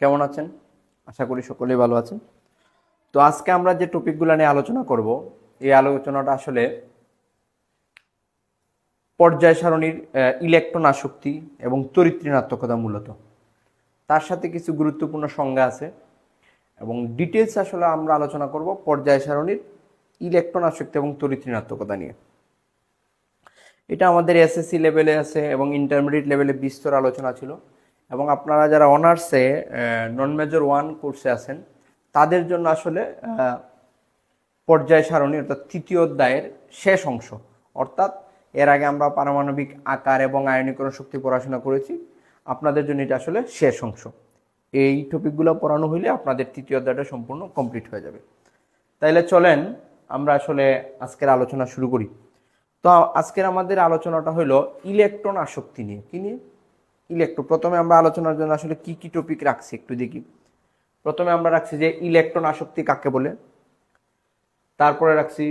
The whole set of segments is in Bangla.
কেমন আছেন? আশা করি সকলেই ভালো আছেন। তো আজকে আমরা যে টপিকগুলো নিয়ে আলোচনা করব, এই আলোচনাটা আসলে পর্যায় সারণীর ইলেকট্রন আসক্তি এবং তড়িৎ ঋণাত্মকতা মূলত। তার সাথে কিছু গুরুত্বপূর্ণ সংজ্ঞা আছে এবং ডিটেলস আসলে আমরা আলোচনা করব পর্যায় সারণীর ইলেকট্রন আসক্তি এবং তড়িৎ ঋণাত্মকতা নিয়ে। এটা আমাদের এসএসসি লেভেলে আছে এবং ইন্টারমিডিয়েট লেভেলে বিস্তর আলোচনা ছিল, এবং আপনারা যারা অনার্সে নন মেজর 1 কোর্সে আছেন তাদের জন্য আসলে পর্যায় সারণী অর্থাৎ তৃতীয় অধ্যায়ের শেষ অংশ। অর্থাৎ এর আগে আমরা পারমাণবিক আকার এবং আয়নীকরণ শক্তি পড়াশোনা করেছি, আপনাদের জন্য এটা আসলে শেষ অংশ। এই টপিকগুলো পড়ানো হইলে আপনাদের তৃতীয় অধ্যায়টা সম্পূর্ণ কমপ্লিট হয়ে যাবে। তাইলে চলেন আমরা আসলে আজকের আলোচনা শুরু করি। তো আজকের আমাদের আলোচনাটা হলো ইলেকট্রন আসক্তি নিয়ে। কি নিয়ে? ইলেকট্রন। প্রথমে আমরা আলোচনার জন্য আসলে কি কি টপিক রাখছি একটু দেখি। প্রথমে আমরা রাখছি যে ইলেকট্রন আসক্তি কাকে বলে, তারপরে রাখছি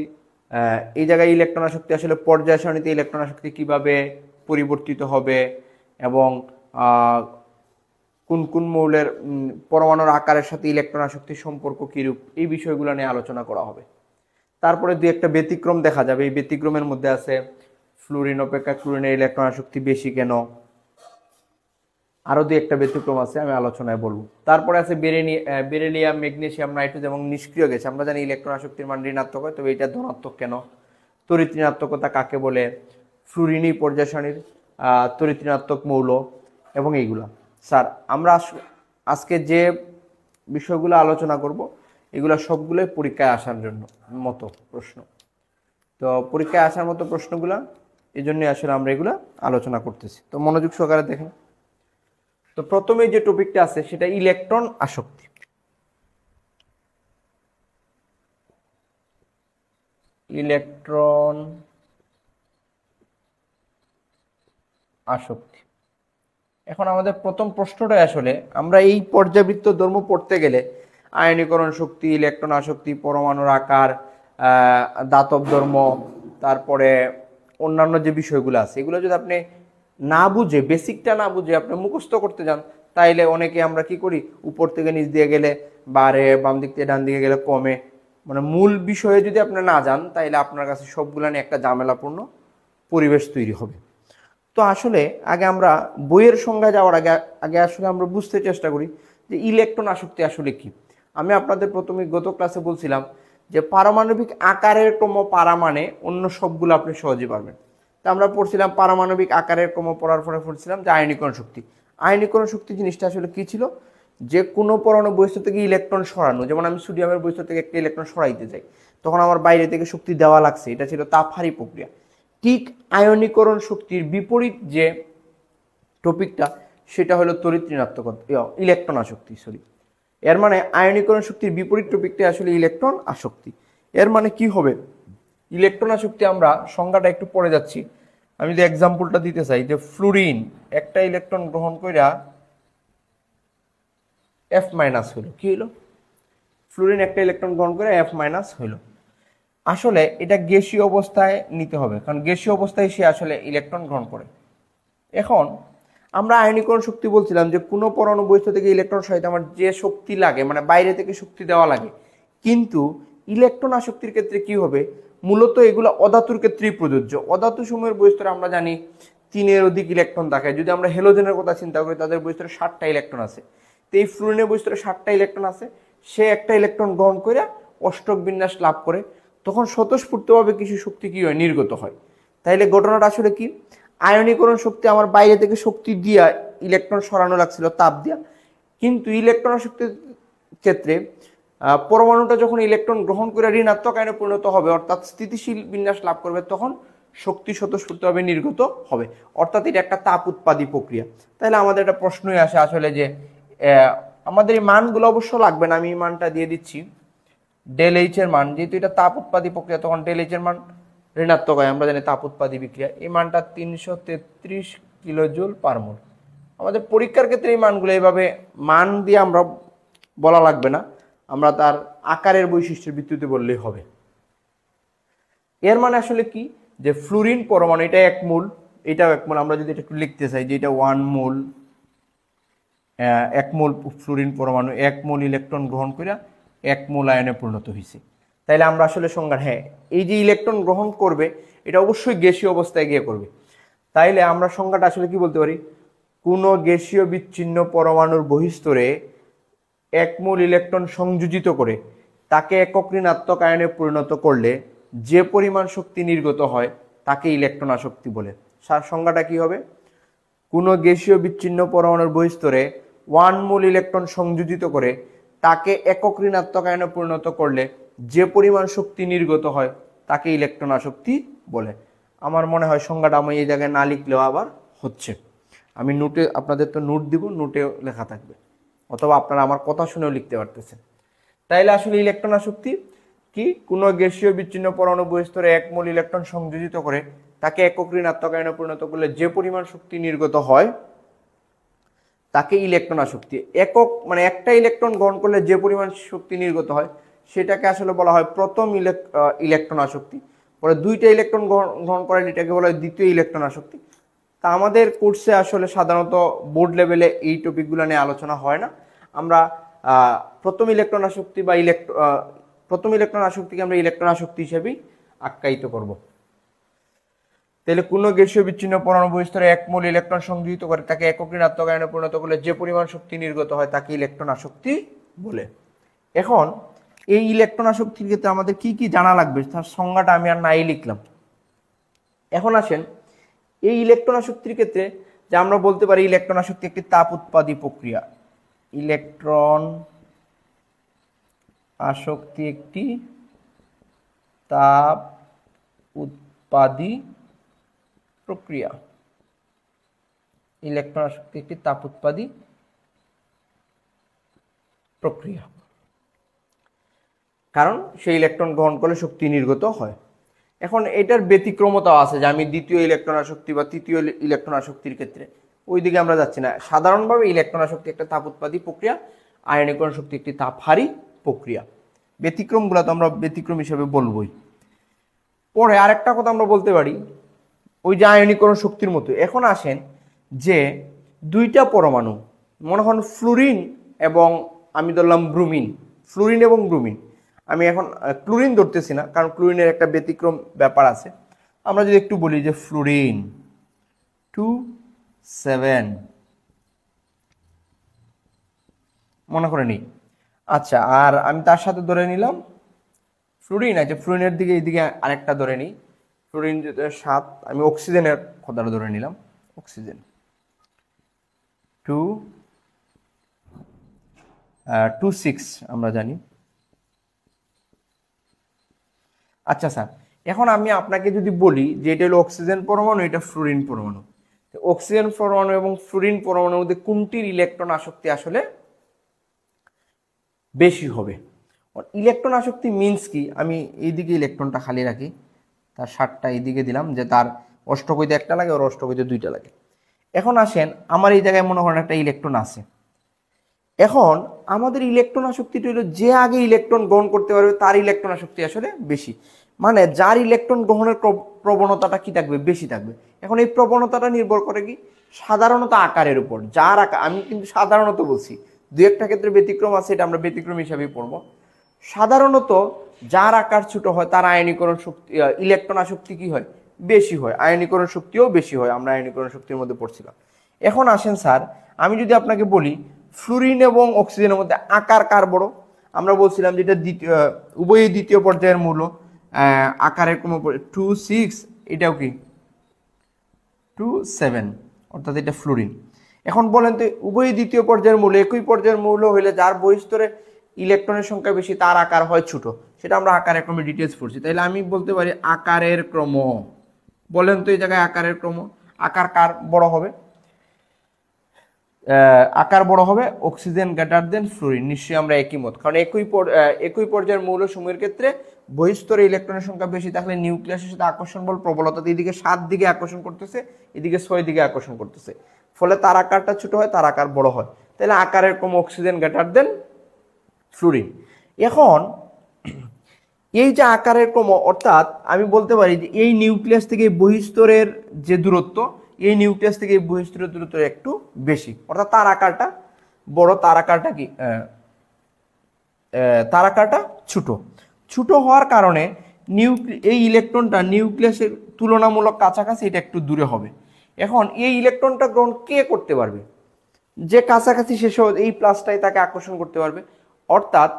এই জায়গায় ইলেকট্রন আসক্তি আসলে পর্যায় সারণীতে ইলেকট্রন আসক্তি কিভাবে পরিবর্তিত হবে এবং কোন কোন মৌলের পরমাণুর আকারের সাথে ইলেকট্রন আসক্তির সম্পর্ক কিরূপ, এই বিষয়গুলো নিয়ে আলোচনা করা হবে। তারপরে দুই একটা ব্যতিক্রম দেখা যাবে। এই ব্যতিক্রমের মধ্যে আছে ফ্লুরিন অপেক্ষা ক্লোরিনের ইলেকট্রন আসক্তি বেশি কেন, আরো দুই একটা ব্যতিক্রম আছে, আমি আলোচনায় বলবো। তারপরে আছে বেরিলিয়াম, ম্যাগনেসিয়াম, নাইট্রোজেন এবং নিষ্ক্রিয় গ্যাস। আমরা জানি ইলেকট্রন আসক্তির মান ঋণাত্মক হয়, তবে এটা ধনাত্মক কেন, তড়িৎ ঋণাত্মকতা কাকে বলে, ফ্লুরিনই পর্যায় সারণীর তড়িৎ ঋণাত্মক মৌল এবং এইগুলা। স্যার আমরা আজকে যে বিষয়গুলো আলোচনা করব এগুলো সবগুলোই পরীক্ষায় আসার জন্য মতো প্রশ্ন। তো পরীক্ষায় আসার মতো প্রশ্নগুলা এই জন্যই আসলে আমরা এগুলা আলোচনা করতেছি। তো মনোযোগ সহকারে দেখেন। তো প্রথমে যে টপিকটা আছে সেটা ইলেকট্রন আসক্তি। ইলেকট্রন আসক্তি। এখন আমাদের প্রথম প্রশ্নটাই আসলে আমরা এই পর্যাবৃত্ত ধর্ম পড়তে গেলে আয়নীকরণ শক্তি, ইলেকট্রন আসক্তি, পরমাণুর আকার, দাতব ধর্ম, তারপরে অন্যান্য যে বিষয়গুলো আছে এগুলো যদি আপনি না বুঝে, বেসিকটা না বুঝে আপনি মুখস্থ করতে যান, তাইলে অনেকে আমরা কি করি, উপর থেকে নিচ দিয়ে গেলে বাড়ে, বাম দিক থেকে ডান দিকে গেলে কমে। মানে মূল বিষয়ে যদি আপনি না যান তাইলে আপনার কাছে সবগুলা নিয়ে একটা ঝামেলাপূর্ণ পরিবেশ তৈরি হবে। তো আসলে আগে আমরা বইয়ের সংজ্ঞায় যাওয়ার আগে আগে আসলে আমরা বুঝতে চেষ্টা করি যে ইলেকট্রন আসক্তি আসলে কি। আমি আপনাদের প্রথমে গত ক্লাসে বলছিলাম যে পারমাণবিক আকারের ক্রম পারা মানে অন্য সবগুলো আপনি সহজে পারবেন। তা আমরা পড়ছিলাম পারমাণবিক আকারের ক্রম পড়ার পরে পড়ছিলাম যে আয়নীকরণ শক্তি। আয়নীকরণ শক্তি জিনিসটা আসলে কি ছিল, যে কোনো পরমাণু বস্তু থেকে ইলেকট্রন সরানো। যেমন আমি সোডিয়ামের বস্তু থেকে একটা ইলেকট্রন সরাইতে চাই, তখন আমার বাইরে থেকে শক্তি দেওয়া লাগছে, এটা ছিল তাপহারী প্রক্রিয়া। ঠিক আয়নীকরণ শক্তির বিপরীত যে টপিকটা সেটা হলো তড়িৎ ঋণাত্মকতা, ইলেকট্রন আসক্তি। এর মানে আয়নীকরণ শক্তির বিপরীত টপিকটা আসলে ইলেকট্রন আসক্তি। এর মানে কি হবে, ইলেকট্রন আসক্তি আমরা সংজ্ঞাটা একটু পড়ে যাচ্ছি। আমি যে এক্সাম্পলটা দিতে চাই যে ফ্লুরিন একটা ইলেকট্রন গ্রহণ কইরা F- হইল। কি হইল? ফ্লুরিন একটা ইলেকট্রন গ্রহণ করে F- হইল। আসলে এটা গ্যাসীয় অবস্থায় নিতে হবে, কারণ গ্যাসীয় অবস্থায় সে আসলে ইলেকট্রন গ্রহণ করে। এখন আমরা আয়নীকরণ শক্তি বলছিলাম যে কোনো পরমাণু বস্তু থেকে ইলেকট্রন সরাইতে আমার যে শক্তি লাগে, মানে বাইরে থেকে শক্তি দেওয়া লাগে। কিন্তু ইলেকট্রন আসক্তির ক্ষেত্রে কি হবে, মূলত এগুলো অধাতুর ক্ষেত্রেই প্রযোজ্য। অধাতু সমূহের বস্তুরা আমরা জানি 3-এর অধিক ইলেকট্রন থাকে। যদি আমরা হেলোজেনের কথা চিন্তা করি তাদের বস্তুরে 7টা ইলেকট্রন আছে। তো এই ফ্লুরিনের বস্তুরে 7টা ইলেকট্রন আছে, সে একটা ইলেকট্রন গ্রহণ করে অষ্টক বিন্যাস লাভ করে, তখন স্বতঃস্ফূর্তভাবে কিছু শক্তি কি হয়, নির্গত হয়। তাইলে ঘটনাটা আসলে কি, আয়নীকরণ শক্তি আমার বাইরে থেকে শক্তি দিয়া ইলেকট্রন সরানো লাগছিল তাপ দিয়া, কিন্তু ইলেকট্রন শক্তির ক্ষেত্রে পরমাণুটা যখন ইলেকট্রন গ্রহণ করে ঋণাত্মক আয়নে পরিণত হবে, অর্থাৎ স্থিতিশীল বিন্যাস লাভ করবে, তখন শক্তি স্বতঃস্ফূর্তভাবে নির্গত হবে। অর্থাৎ এটা একটা তাপ উৎপাদী প্রক্রিয়া। তাহলে আমাদের একটা প্রশ্নই আসে আসলে যে আমাদের এই মানগুলো অবশ্য লাগবে না, আমি এই মানটা দিয়ে দিচ্ছি। ডেল এইচ এর মান, যেহেতু এটা তাপ উৎপাদী প্রক্রিয়া, তখন ডেল এইচ এর মান ঋণাত্মক হয়। আমরা জানি তাপ উৎপাদী বিক্রিয়া, এই মানটা 333 কিলোজুল পার মোল। আমাদের পরীক্ষার ক্ষেত্রে এই মানগুলো এইভাবে মান দিয়ে আমরা বলা লাগবে না, আমরা তার আকারের বৈশিষ্ট্যের ভিত্তিতে বললেই হবে। এর মানে আসলে কি, যে ফ্লুরিন পরমাণু এটা 1 মোল, এটাও 1 মোল। আমরা যদি এটা একটু লিখতে চাই যে এটা 1 মোল, 1 মোল ফ্লুরিন পরমাণু 1 মোল ইলেকট্রন গ্রহণ করে 1 মোল আয়নে পরিণত হয়েছে। তাইলে আমরা আসলে সংজ্ঞা, হ্যাঁ এই যে ইলেকট্রন গ্রহণ করবে এটা অবশ্যই গ্যাসীয় অবস্থায় গিয়ে করবে। তাইলে আমরা সংজ্ঞাটা আসলে কি বলতে পারি, কোনো গ্যাসীয় বিচ্ছিন্ন পরমাণুর বহিঃস্তরে 1 মোল ইলেকট্রন সংযোজিত করে তাকে একক ঋণাত্মক আয়নে পরিণত করলে যে পরিমাণ শক্তি নির্গত হয় তাকে ইলেকট্রন আসক্তি বলে। সংজ্ঞাটা কি হবে, কোনো গ্যাসীয় বিচ্ছিন্ন পরমাণুর বহিঃস্তরে 1 মোল ইলেকট্রন সংযোজিত করে তাকে একক ঋণাত্মক আয়নে পরিণত করলে যে পরিমাণ শক্তি নির্গত হয় তাকে ইলেকট্রন আসক্তি বলে। আমার মনে হয় সংজ্ঞাটা আমি এই জায়গায় না লিখলেও আবার হচ্ছে, আমি নোটে আপনাদের তো নোট দিব, নোটে লেখা থাকবে, অথবা আপনারা আমার কথা শুনেও লিখতে পারতেছেন। তাইলে আসলে ইলেকট্রন আসক্তি কি, কোনো গ্যাসীয় বিচ্ছিন্ন পরমাণু বহিঃস্তরে 1 মোল ইলেকট্রন সংযোজিত করে তাকে একক ঋণাত্মক আয়নে পরিণত করলে যে পরিমাণ শক্তি নির্গত হয় তাকে ইলেকট্রন আসক্তি। একক মানে একটা ইলেকট্রন গ্রহণ করলে যে পরিমাণ শক্তি নির্গত হয় সেটাকে আসলে বলা হয় প্রথম ইলেকট্রন আসক্তি। পরে 2টা ইলেকট্রন গ্রহণ করে এটাকে বলা হয় দ্বিতীয় ইলেকট্রন আসক্তি। তা আমাদের কোর্সে আসলে সাধারণত বোর্ড লেভেলে এই টপিকগুলো নিয়ে আলোচনা হয় না। আমরা প্রথম ইলেকট্রন আসক্তি বা প্রথম ইলেকট্রন আসক্তিকে আমরা ইলেকট্রন আসক্তি হিসেবেই আখ্যায়িত করব। তাহলে কোনো গ্যাসীয় বিচ্ছিন্ন পরমাণু বহিঃস্তরে 1 মোল ইলেকট্রন সংযোজিত করে তাকে একক ঋণাত্মক আয়নে পরিণত করলে যে পরিমাণ শক্তি নির্গত হয় তাকে ইলেকট্রন আসক্তি বলে। এখন এই ইলেকট্রন আসক্তির ক্ষেত্রে আমাদের কি কি জানা লাগবে তার সংজ্ঞাটা আমি আর নাই লিখলাম। এখন আসেন এই ইলেকট্রন আসক্তির ক্ষেত্রে যে আমরা বলতে পারি ইলেকট্রন আসক্তি একটি তাপ উৎপাদী প্রক্রিয়া। ইলেকট্রন আসক্তি একটি তাপ উৎপাদী প্রক্রিয়া। ইলেকট্রন আসক্তি একটি তাপ উৎপাদী প্রক্রিয়া, কারণ সেই ইলেকট্রন গ্রহণ করলে শক্তি নির্গত হয়। এখন এটার ব্যতিক্রমতাও আছে যে আমি দ্বিতীয় ইলেকট্রন আসক্তি বা তৃতীয় ইলেকট্রন আসক্তির ক্ষেত্রে ওইদিকে আমরা যাচ্ছি না। সাধারণভাবে ইলেকট্রন আসক্তি একটা তাপ উৎপাদী প্রক্রিয়া, আয়নীকরণ শক্তি একটি তাপহারী প্রক্রিয়া। ব্যতিক্রমগুলো তো আমরা ব্যতিক্রম হিসেবে বলবোই। পরে আরেকটা কথা আমরা বলতে পারি ওই যে আয়নীকরণ শক্তির মতো। এখন আসেন যে 2টা পরমাণু, মনে হন ফ্লুরিন এবং আমি ধরলাম ব্রুমিন, ফ্লুরিন এবং ব্রুমিন। আমি এখন ক্লোরিন ধরতেছি না, কারণ ক্লোরিনের একটা ব্যতিক্রম ব্যাপার আছে। আমরা যদি একটু বলি যে ফ্লুরিন 2,7 মনে করে নিই, আচ্ছা, আর আমি তার সাথে ধরে নিলাম ফ্লুরিন আছে, ফ্লুরিনের দিকে এইদিকে আরেকটা ধরে নিই ফ্লুরিন 7, আমি অক্সিজেনের কথাটা ধরে নিলাম, অক্সিজেন 2,6 আমরা জানি। আচ্ছা স্যার, এখন আমি আপনাকে যদি বলি যে এটা হলো অক্সিজেন পরমাণু, এটা ফ্লুরিন পরমাণু, অক্সিজেন পরমাণু এবং ফ্লুরিন পরমাণুর মধ্যে কোনটির ইলেকট্রন আসক্তি আসলে বেশি হবে? ইলেকট্রন আসক্তি মিনস কি, আমি এইদিকে ইলেকট্রনটা খালি রাখি, তার 7টা এইদিকে দিলাম, যে তার অষ্টকইতে 1টা লাগে ওর অষ্টকইতে 2টা লাগে। এখন আসেন আমার এই জায়গায় মনে করেন একটা ইলেকট্রন আছে। এখন আমাদের ইলেকট্রন আসক্তিটা হলো যে আগে ইলেকট্রন গ্রহণ করতে পারবে তার ইলেকট্রন আসক্তি আসলে বেশি, মানে যার ইলেকট্রন গ্রহণের প্রবণতাটা কি থাকবে, বেশি থাকবে। এখন এই প্রবণতাটা নির্ভর করে কি সাধারণত আকারের উপর, যার আকার, আমি কিন্তু সাধারণত বলছি, 2-একটা ক্ষেত্রে ব্যতিক্রম আছে, এটা আমরা ব্যতিক্রম হিসাবেই পড়বো। সাধারণত যার আকার ছোট হয় তার আয়নীকরণ শক্তি, ইলেকট্রন আসক্তি কি হয়, বেশি হয়, আয়নীকরণ শক্তিও বেশি হয়, আমরা আয়নীকরণ শক্তির মধ্যে পড়ছিলাম। এখন আসেন স্যার, আমি যদি আপনাকে বলি ফ্লুরিন এবং অক্সিজেনের মধ্যে আকার কার বড়, আমরা বলছিলাম যেটা উভয়ই দ্বিতীয় পর্যায়ের মূল, আকারের ক্রম 2,6, এটাও কি 2,7, অর্থাৎ এটা ফ্লুরিন। এখন বলেন তো উভয়ই দ্বিতীয় পর্যায়ের মূল, একই পর্যায়ের মূল হইলে যার বহিঃস্তরে ইলেকট্রনের সংখ্যা বেশি তার আকার হয় ছোট, সেটা আমরা আকারের ক্রমে ডিটেলস পড়ছি। তাইলে আমি বলতে পারি আকারের ক্রম, বলেন তো এই জায়গায় আকারের ক্রম, আকার কার বড় হবে? আকার বড় হবে অক্সিজেন গ্রেটার দেন ফ্লুরিন, নিশ্চয়ই আমরা একই মত, কারণ একই পর্যায়ের মৌলসমূহের ক্ষেত্রে বহিঃস্তরে ইলেকট্রনের সংখ্যা বেশি থাকলে নিউক্লিয়াসের সাথে আকর্ষণ বল প্রবলতা এদিকে 7 দিকে আকর্ষণ করতেছে, এদিকে 6 দিকে আকর্ষণ করতেছে, ফলে তার আকারটা ছোট হয়, তার আকার বড় হয়। তাহলে আকারের ক্রম অক্সিজেন গ্রেটার দেন ফ্লুরিন। এখন এই যে আকারের ক্রম, অর্থাৎ আমি বলতে পারি যে এই নিউক্লিয়াস থেকে বহিঃস্তরের যে দূরত্ব, এই নিউক্লিয়াস থেকে বহিঃস্তরের দূরত্ব একটু বেশি, অর্থাৎ তার আকারটা বড়, তার আকারটা কি তার আকারটা ছোট। ছোট হওয়ার কারণে এই ইলেকট্রনটা নিউক্লিয়াসের তুলনামূলক কাছাকাছি, এটা একটু দূরে হবে। এখন এই ইলেকট্রনটা গ্রহণ কে করতে পারবে? যে কাছাকাছি সে এই প্লাসটাই তাকে আকর্ষণ করতে পারবে। অর্থাৎ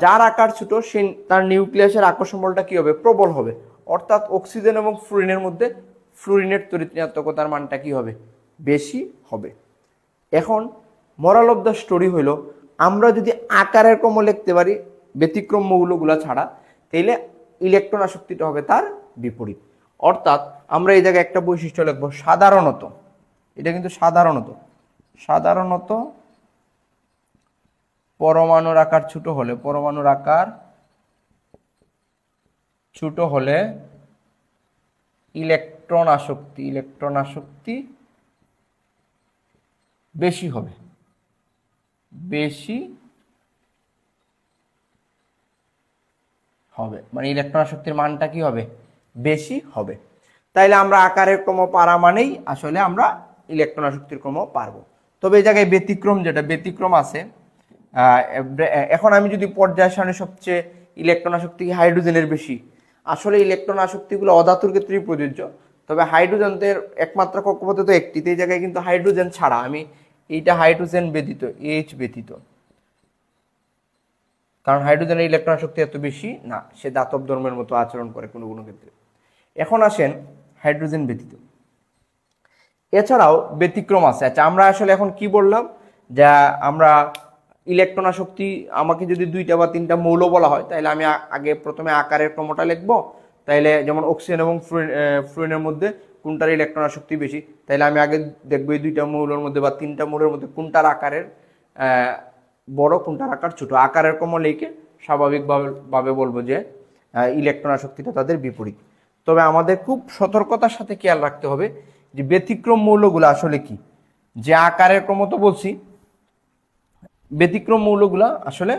যার আকার ছোট সে তার নিউক্লিয়াসের আকর্ষণ বলটা কি হবে? প্রবল হবে। অর্থাৎ অক্সিজেন এবং ফ্লুরিনের মধ্যে ফ্লুরিনের তড়িৎ-ঋণাত্মকতার মানটা কি হবে? বেশি হবে। এখন মোরাল অফ দ্য স্টোরি হইল, আমরা যদি আকারের ক্রম লিখতে পারি ব্যতিক্রম মৌলগুলা ছাড়া, তাইলে ইলেকট্রন আসক্তিটা হবে তার বিপরীত। অর্থাৎ আমরা এই জায়গায় একটা বৈশিষ্ট্য লিখবো, সাধারণত, এটা কিন্তু সাধারণত পরমাণুর আকার ছোট হলে ইলেকট্রন আসক্তি বেশি হবে, মানে ইলেকট্রন আসক্তির মানটা কি হবে? বেশি হবে। তাইলে আমরা আকারের ক্রম পারা মানেই আসলে আমরা ইলেকট্রন আসক্তির ক্রম পারবো। তবে এই জায়গায় ব্যতিক্রম আছে। এখন আমি যদি পর্যায় সারণী সবচেয়ে ইলেকট্রন আসক্তি হাইড্রোজেনের বেশি, আসলে ইলেকট্রন আসক্তিগুলো অধাতুর ক্ষেত্রেই প্রযোজ্য। তবে হাইড্রোজেনের একমাত্র কক্ষপথে তো একটিতে, এই জায়গায় কিন্তু হাইড্রোজেন ছাড়া আমি এইটা হাইড্রোজেন ব্যতীত, এইচ ব্যতীত, কারণ হাইড্রোজেনের ইলেকট্রন শক্তি এত বেশি না, সে দাতব ধর্মের মতো আচরণ করে কোনো কোনো ক্ষেত্রে। এখন আসেন হাইড্রোজেন ব্যতীত, এছাড়াও ব্যতিক্রম আছে। আচ্ছা, আমরা আসলে এখন কি বললাম, যা আমরা ইলেকট্রন আসক্তি, আমাকে যদি 2টা বা 3টা মৌল বলা হয়, তাহলে আমি আগে প্রথমে আকারের ক্রমটা লিখবো। তাইলে যেমন অক্সিজেন এবং ফ্লুরিনের মধ্যে কোনটার ইলেকট্রন আসক্তি বেশি, তাইলে আমি আগে দেখবো এই 2টা মৌলের মধ্যে বা 3টা মৌলের মধ্যে কোনটার আকারের বড়, কোনটার আকার ছোট। আকারের ক্রম লিখে স্বাভাবিকভাবে বলবো যে ইলেকট্রন আসক্তিটা তাদের বিপরীত। তবে আমাদের খুব সতর্কতার সাথে খেয়াল রাখতে হবে যে ব্যতিক্রম মৌলগুলো আসলে কি। যে আকারের ক্রম তো বলছি, ব্যতিক্রম মৌলগুলো আসলে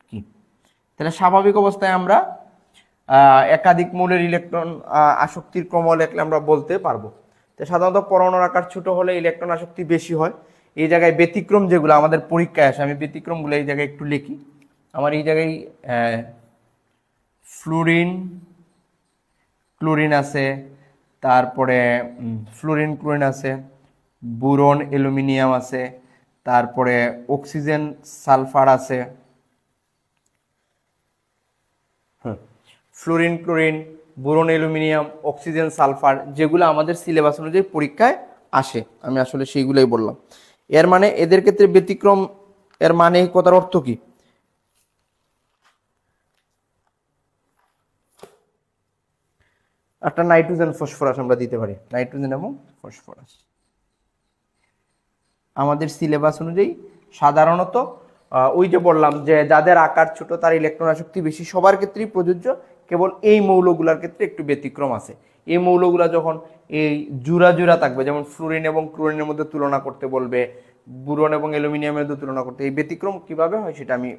কি। তাহলে স্বাভাবিক অবস্থায় আমরা একাধিক মৌলের ইলেকট্রন আসক্তির ক্রম লিখলে আমরা বলতে পারবো। তো সাধারণত পরমাণুর আকার ছোট হলে ইলেকট্রন আসক্তি বেশি হয়। এই জায়গায় ব্যতিক্রম যেগুলো আমাদের পরীক্ষায় আসে, আমি ব্যতিক্রমগুলো এই জায়গায় একটু লিখি। আমার এই জায়গায় ক্লোরিন আছে, তারপরে ক্লোরিন আছে, বোরন অ্যালুমিনিয়াম আছে, তারপরে অক্সিজেন সালফার আছে। Chlorine, boron aluminium, oxygen sulphur, যেগুলো আমাদের সিলেবাস অনুযায়ী পরীক্ষায় আসে, আমি আসলে সেইগুলোই বললাম। এর মানে এদের ক্ষেত্রে ব্যতিক্রম, এর মানে কথার অর্থ কি? একটা নাইট্রোজেন ফসফরাস আমরা দিতে পারি, নাইট্রোজেন এবং ফসফরাস আমাদের সিলেবাস অনুযায়ী সাধারণত ওই যে বললাম যে যাদের আকার ছোট তার ইলেকট্রন আসক্তি বেশি, সবার ক্ষেত্রেই প্রযোজ্য। কেবল এই মৌলগুলোর ক্ষেত্রে একটু ব্যতিক্রম আছে। এই মৌলগুলা যখন এই জোড়া থাকবে, যেমন ফ্লুরিন এবং ক্লোরিনের মধ্যে তুলনা করতে বলবে, বোরন এবং অ্যালুমিনিয়ামের মধ্যে তুলনা করতে, এই ব্যতিক্রম কিভাবে হয় সেটা আমি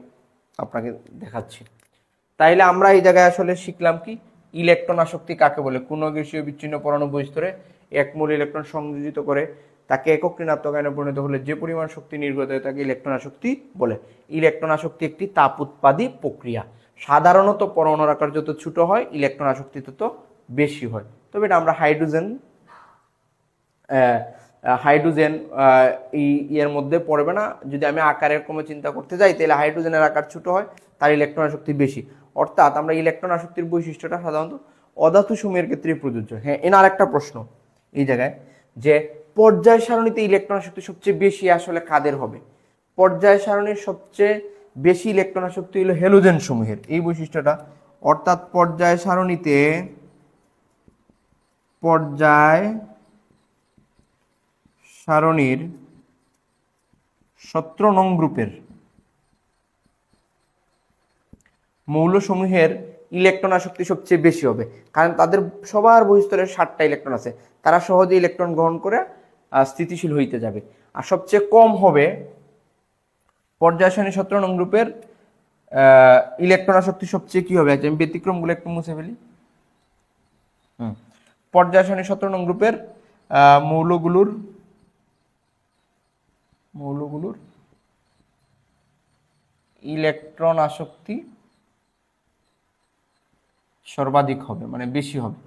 আপনাকে দেখাচ্ছি। তাইলে আমরা এই জায়গায় আসলে শিখলাম কি, ইলেকট্রন আসক্তি কাকে বলে। কোনো গ্যাসীয় বিচ্ছিন্ন পরমাণু বহিস্তরে এক মূল ইলেকট্রন সংযোজিত করে তাকে একক ঋণাত্মক আয়নে পরিণত হলে যে পরিমাণ শক্তি নির্গত হয় তাকে ইলেকট্রন আসক্তি বলে। ইলেকট্রন আসক্তি একটি তাপ উৎপাদী প্রক্রিয়া। সাধারণত পরমাণুর আকার যত ছোট হয় ইলেকট্রন আসক্তি তত বেশি হয়। তবে এটা আমরা হাইড্রোজেন এর মধ্যে পড়বে না। যদি আমি আকারের ক্রমে চিন্তা করতে যাই, তাহলে হাইড্রোজেনের আকার ছোট হয়, তার ইলেকট্রন আসক্তি বেশি। অর্থাৎ আমরা ইলেকট্রন আসক্তির বৈশিষ্ট্যটা সাধারণত অধাতু সমূহের ক্ষেত্রে প্রযোজ্য। হ্যাঁ, এনার একটা প্রশ্ন এই জায়গায়, যে পর্যায় সারণীতে ইলেকট্রন আসক্তি সবচেয়ে বেশি আসলে কাদের হবে? পর্যায় সারণীর সবচেয়ে বেশি ইলেকট্রন আসক্তি হলো হ্যালোজেন সমূহের, এই বৈশিষ্ট্যটা। অর্থাৎ পর্যায় সারণীর 17 নং গ্রুপের মৌলসমূহের ইলেকট্রন আসক্তি সবচেয়ে বেশি হবে, কারণ তাদের সবার বহিস্তরে 7টা ইলেকট্রন আছে, তারা সহজে ইলেকট্রন গ্রহণ করে স্থিতিশীল হইতে যাবে। আর সবচেয়ে কম হবে পর্যায় সারণী 17 নং গ্রুপের ইলেকট্রন আসক্তি সবচেয়ে কি হবে, আমি ব্যতিক্রমগুলো একটু মুছে ফেলি। পর্যায় সারণী 17 নং গ্রুপের মৌলগুলোর ইলেকট্রন আসক্তি সর্বাধিক হবে, মানে বেশি হবে,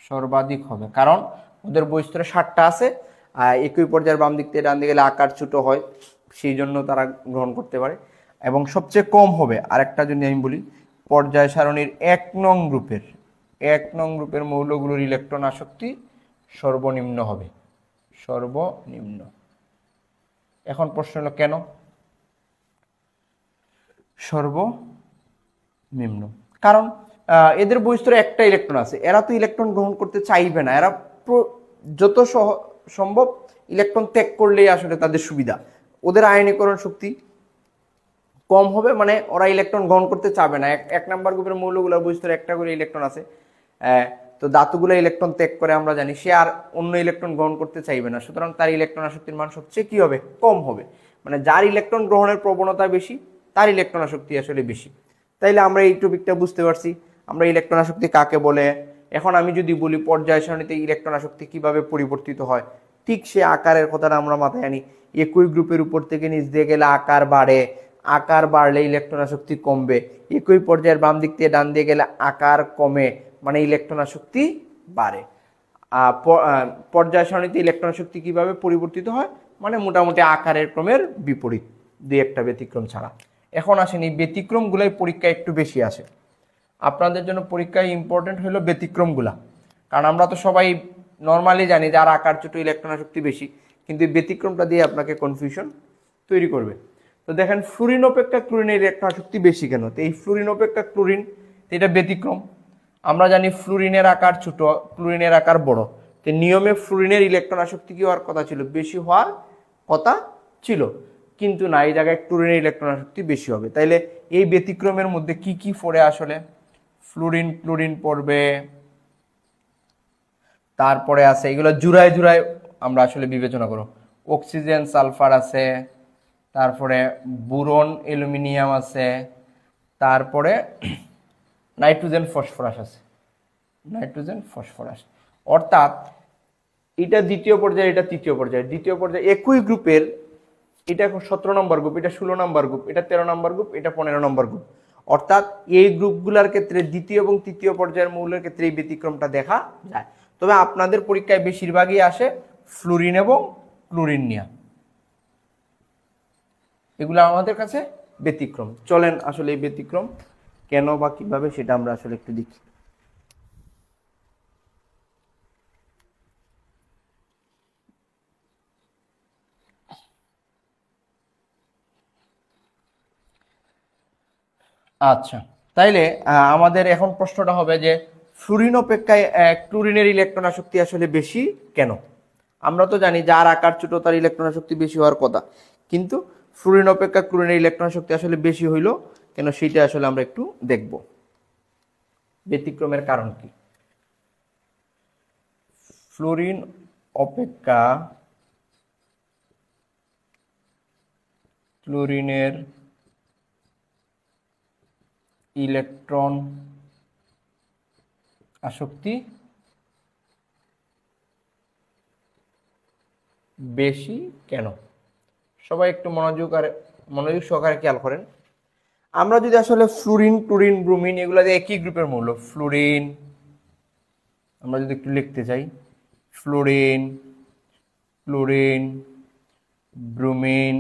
সর্বাধিক হবে, কারণ ওদের বহিস্তরে 7টা আছে, একই পর্যায়ের বাম দিক থেকে ডান দিকে গেলে আকার ছোট হয়, সেই জন্য তারা গ্রহণ করতে পারে। এবং সবচেয়ে কম হবে আরেকটা যদি আমি বলি, পর্যায় সারণীর 1 নং গ্রুপের মৌলগুলোর ইলেকট্রন আসক্তি সর্বনিম্ন হবে, সর্বনিম্ন। এখন প্রশ্ন হলো কেন সর্বনিম্ন? কারণ এদের বহিস্তরে একটা ইলেকট্রন আছে, এরা তো ইলেকট্রন গ্রহণ করতে চাইবে না, এরা যত সম্ভব ইলেকট্রন ত্যাগ করলেই আসলে তাদের সুবিধা। ওদের আয়নীকরণ শক্তি কম হবে, মানে ওরা ইলেকট্রন গ্রহণ করতে চাবে না। 1 নাম্বার গ্রুপের মৌলগুলোর বহিস্তরে একটা করে ইলেকট্রন আছে, তো ধাতুগুলো ইলেকট্রন ত্যাগ করে আমরা জানি, সে আর অন্য ইলেকট্রন গ্রহণ করতে চাইবে না, সুতরাং তার ইলেকট্রন আসক্তির মান সবচেয়ে কি হবে, কম হবে। মানে যার ইলেকট্রন গ্রহণের প্রবণতা বেশি তার ইলেকট্রন আসক্তি আসলে বেশি। তাইলে আমরা এই টপিকটা বুঝতে পারছি, আমরা ইলেকট্রন আসক্তি কাকে বলে। এখন আমি যদি বলি পর্যায় সারণীতে ইলেকট্রন আসক্তি কিভাবে পরিবর্তিত হয়, ঠিক সে আকারের কথাটা আমরা মাথায় আনি। একই গ্রুপের উপর থেকে নিচ দিয়ে গেলে আকার বাড়ে, আকার বাড়লে ইলেকট্রন আসক্তি কমবে। একই পর্যায়ের বাম দিক থেকে ডান দিয়ে গেলে আকার কমে, মানে ইলেকট্রন আসক্তি বাড়ে। পর্যায় সারণীতে ইলেকট্রন আসক্তি কিভাবে পরিবর্তিত হয়, মানে মোটামুটি আকারের ক্রমের বিপরীত, দুই একটা ব্যতিক্রম ছাড়া। এখন আসেন এই ব্যতিক্রমগুলাই পরীক্ষায় একটু বেশি আসে। আপনাদের জন্য পরীক্ষায় ইম্পর্টেন্ট হলো ব্যতিক্রমগুলা, কারণ আমরা তো সবাই নর্মালি জানি যে আর আকার ছোট ইলেকট্রন আসক্তি বেশি, কিন্তু ব্যতিক্রমটা দিয়ে আপনাকে কনফিউশন তৈরি করবে। তো দেখেন ফ্লুরিন অপেক্ষা ক্লোরিনের ইলেকট্রন আসক্তি বেশি কেন? তো এই ফ্লুরিন অপেক্ষা ক্লোরিন, এটা ব্যতিক্রম। আমরা জানি ফ্লুরিনের আকার ছোট, ক্লোরিনের আকার বড়, তো নিয়মে ফ্লুরিনের ইলেকট্রন আসক্তি কি হওয়ার কথা ছিল, বেশি হওয়ার কথা ছিল, কিন্তু না, এই জায়গায় ক্লোরিনের ইলেকট্রন আসক্তি বেশি হবে। তাইলে এই ব্যতিক্রমের মধ্যে কি কি পড়ে আসলে? ফ্লুরিন ক্লোরিন পড়বে, তারপরে আছে এগুলো জুড়ায় জুড়ায় আমরা আসলে বিবেচনা করব। অক্সিজেন সালফার আছে, তারপরে বুরন অ্যালুমিনিয়াম আছে, তারপরে নাইট্রোজেন ফসফরাস আছে, নাইট্রোজেন ফসফরাস। অর্থাৎ এটা দ্বিতীয় পর্যায়ে, এটা তৃতীয় পর্যায়ে। দ্বিতীয় পর্যায়ে একই গ্রুপের, এটা এখন 17 নম্বর গ্রুপ, এটা 16 নম্বর গ্রুপ, এটা 13 নম্বর গ্রুপ, এটা 15 নম্বর গ্রুপ। অর্থাৎ এই গ্রুপগুলোর ক্ষেত্রে দ্বিতীয় এবং তৃতীয় পর্যায়ের মৌলের ক্ষেত্রে এই ব্যতিক্রমটা দেখা যায়। তবে আপনাদের পরীক্ষায় বেশিরভাগই আসে ফ্লুরিন এবং ক্লোরিন নিয়ে, এগুলো আমাদের কাছে ব্যতিক্রম। চলেন আসলে এই ব্যতিক্রম কেন বা কিভাবে সেটা আমরা আসলে একটু দেখি। আচ্ছা, তাইলে আমাদের এখন প্রশ্নটা হবে যে ফ্লুরিন অপেক্ষায় ক্লোরিনের ইলেকট্রন আসক্তি আসলে বেশি কেন? আমরা তো জানি যার আকার ছোট তার ইলেকট্রন আসক্তি বেশি হওয়ার কথা, কিন্তু ফ্লুরিন অপেক্ষা ক্লোরিনের ইলেকট্রন আসক্তি আসলে বেশি হইল কেন, সেটা আসলে আমরা একটু দেখব। ব্যতিক্রমের কারণ কি? ফ্লুরিন অপেক্ষা ক্লোরিনের ইলেকট্রন আসক্তি বেশি কেন? সবাই একটু মনোযোগ সহকারে খেয়াল করেন। আমরা যদি আসলে ফ্লুরিন ক্লোরিন ব্রোমিন এগুলো একই গ্রুপের মৌল, ফ্লুরিন আমরা যদি একটু লিখতে চাই, ফ্লুরিন ক্লোরিন ব্রোমিন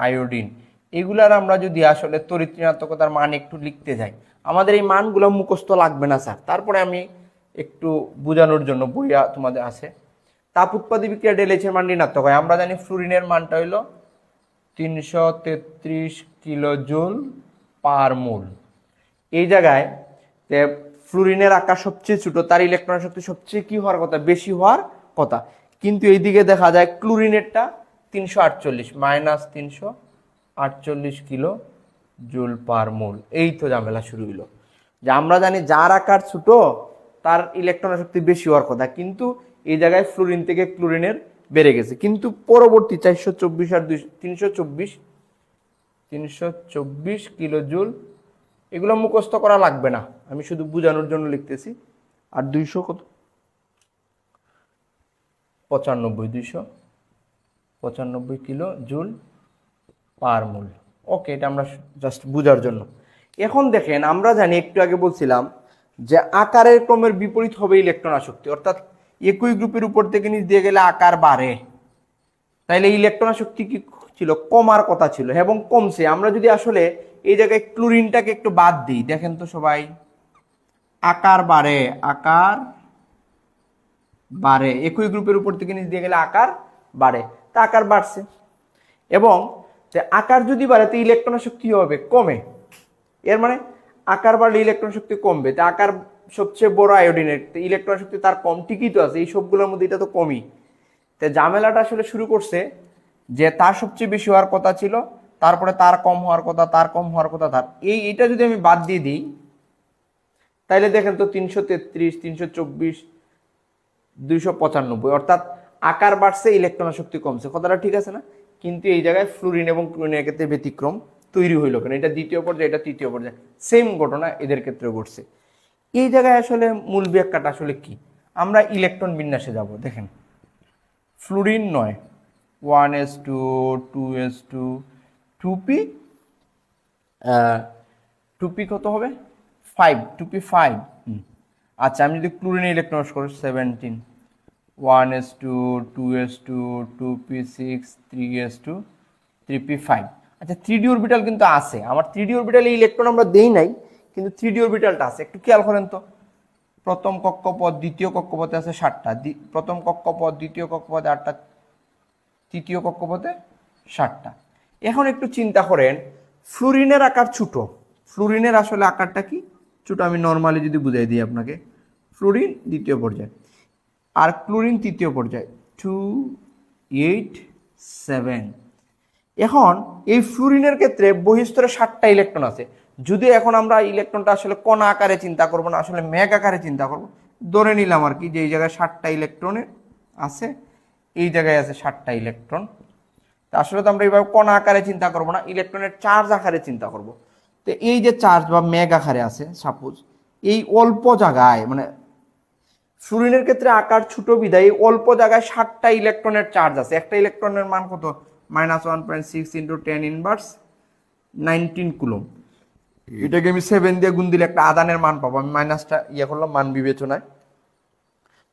আয়োডিন, এগুলার আমরা যদি আসলে তড়িৎ ঋণাত্মকতার মান একটু লিখতে যাই, আমাদের এই মানগুলো মুখস্থ লাগবে না স্যার। তারপরে আমি একটু বোঝানোর জন্য বইয়া তোমাদের আছে। তাপ উৎপাদী বিক্রিয়া ডেলএইচ এর মান ঋণাত্মক হয়। আমরা জানি ফ্লুরিনের মানটা হইল 333 কিলো জুল পার মোল। এই জায়গায় ফ্লুরিনের আকার সবচেয়ে ছোট, তার ইলেকট্রন শক্তি সবচেয়ে কি হওয়ার কথা, বেশি হওয়ার কথা, কিন্তু এইদিকে দেখা যায় ক্লোরিনেরটা 348 মাইনাস 348 কিলো জুল পার মোল। এই তো ঝামেলা শুরু হইল, যে আমরা জানি যার আকার ছোট তার ইলেকট্রন শক্তি বেশি হওয়ার কথা, কিন্তু এই জায়গায় ফ্লুরিন থেকে ক্লোরিনের বেড়ে গেছে। কিন্তু পরবর্তী 424 আর 324 কিলো জুল, এগুলো মুখস্থ করা লাগবে না, আমি শুধু বোঝানোর জন্য লিখতেছি। আর 200 কত, 295 কিলো জুল পার মোল। ওকে, এটা আমরা জাস্ট বুঝার জন্য। এখন দেখেন, আমরা জানি একটু আগে বলছিলাম যে আকারের ক্রমের বিপরীত হবে ইলেকট্রন আসক্তি, অর্থাৎ একই গ্রুপের উপর থেকে নিচ দিয়ে গেলে আকার বাড়ে, তাইলে ইলেকট্রন আসক্তি কি ছিল? কমার কথা ছিল এবং কমছে। আমরা যদি আসলে এই জায়গায় ক্লোরিনটাকে একটু বাদ দিই, দেখেন তো সবাই, আকার বাড়ে, আকার বাড়ে, একই গ্রুপের উপর থেকে নিচ দিয়ে গেলে আকার বাড়ে, তা আকার বাড়ছে। এবং আকার যদি বাড়ে তো ইলেকট্রন শক্তি হবে কমে, এর মানে আকার বাড়লে ইলেকট্রন শক্তি কমবে। তা আকার সবচেয়ে বড় আয়োডিনের, ইলেকট্রন শক্তি তার কম, ঠিকই তো আছে, এই সবগুলোর মধ্যে এটা তো কমই। তো ঝামেলাটা আসলে শুরু করছে যে তার সবচেয়ে বেশি হওয়ার কথা ছিল, তারপরে তার কম হওয়ার কথা, তার কম হওয়ার কথা, তার এইটা যদি আমি বাদ দিয়ে দিই, তাইলে দেখেন তো 333, 324, 295, অর্থাৎ আকার বাড়ছে, ইলেকট্রন শক্তি কমছে। কথাটা ঠিক আছে না? কিন্তু এই জায়গায় ফ্লুরিন এবং ক্লোরিনের ক্ষেত্রে ব্যতিক্রম তৈরি হইল কেন? এটা দ্বিতীয় পর্যায়ে, এটা তৃতীয় পর্যায়ে, সেম ঘটনা এদের ক্ষেত্রে ঘটছে। এই জায়গায় আসলে মূল ব্যাখ্যাটা আসলে কি? আমরা ইলেকট্রন বিন্যাসে যাব। দেখেন, fluorine 9, 1s2, 2s2, 2p, 2p কত হবে? 5, 2p 5। আচ্ছা, আমি যদি ক্লোরিনে ইলেকট্রন করি 17, 1s2, 2s2, 2p6, 3s2, 3p5। আচ্ছা, 3d অরবিটাল কিন্তু আছে আমার, 3d অরবিটালে ইলেকট্রন আমরা দেই নাই, কিন্তু 3d অরবিটালটা আছে। একটু খেয়াল করেন তো, প্রথম কক্ষপথ, দ্বিতীয় কক্ষপথে আছে 7টা, প্রথম কক্ষপথ, দ্বিতীয় কক্ষপথে 8টা, তৃতীয় কক্ষপথে 7টা। এখন একটু চিন্তা করেন, ফ্লুরিনের আকার ছোট, ফ্লুরিনের আসলে আকারটা কি ছোট, আমি নর্মালি যদি বুঝাই দিই আপনাকে, ফ্লুরিন দ্বিতীয় পর্যায়ে আর ক্লোরিন তৃতীয় পর্যায়ে, 2, 8, 7। এখন এই ফ্লুরিনের ক্ষেত্রে বহিস্তরে 7টা ইলেকট্রন আছে। যদিও এখন আমরা ইলেকট্রনটা আসলে কণা আকারে চিন্তা করব না, আসলে মেঘ আকারে চিন্তা করব। ধরে নিলাম আর কি যে এই জায়গায় 7টা ইলেকট্রনের আছে, এই জায়গায় আছে 7টা ইলেকট্রন। তা আসলে তো আমরা এইভাবে কণা আকারে চিন্তা করব না, ইলেকট্রনের চার্জ আকারে চিন্তা করব। তো এই যে চার্জ বা মেঘ আকারে আছে, সাপোজ এই অল্প জায়গায়, মানে ফ্লুরিনের ক্ষেত্রে আকার ছোট বিদায় অল্প জায়গায় 7টা ইলেকট্রনের চার্জ আছে। একটা ইলেকট্রনের মান কত? -1.6 × 10⁻19 কুলম। এটাকে আমি 7 দিয়ে গুণ দিলে একটা আদানের মান পাবো। আমি মাইনাসটা করলাম মান বিবেচনায়।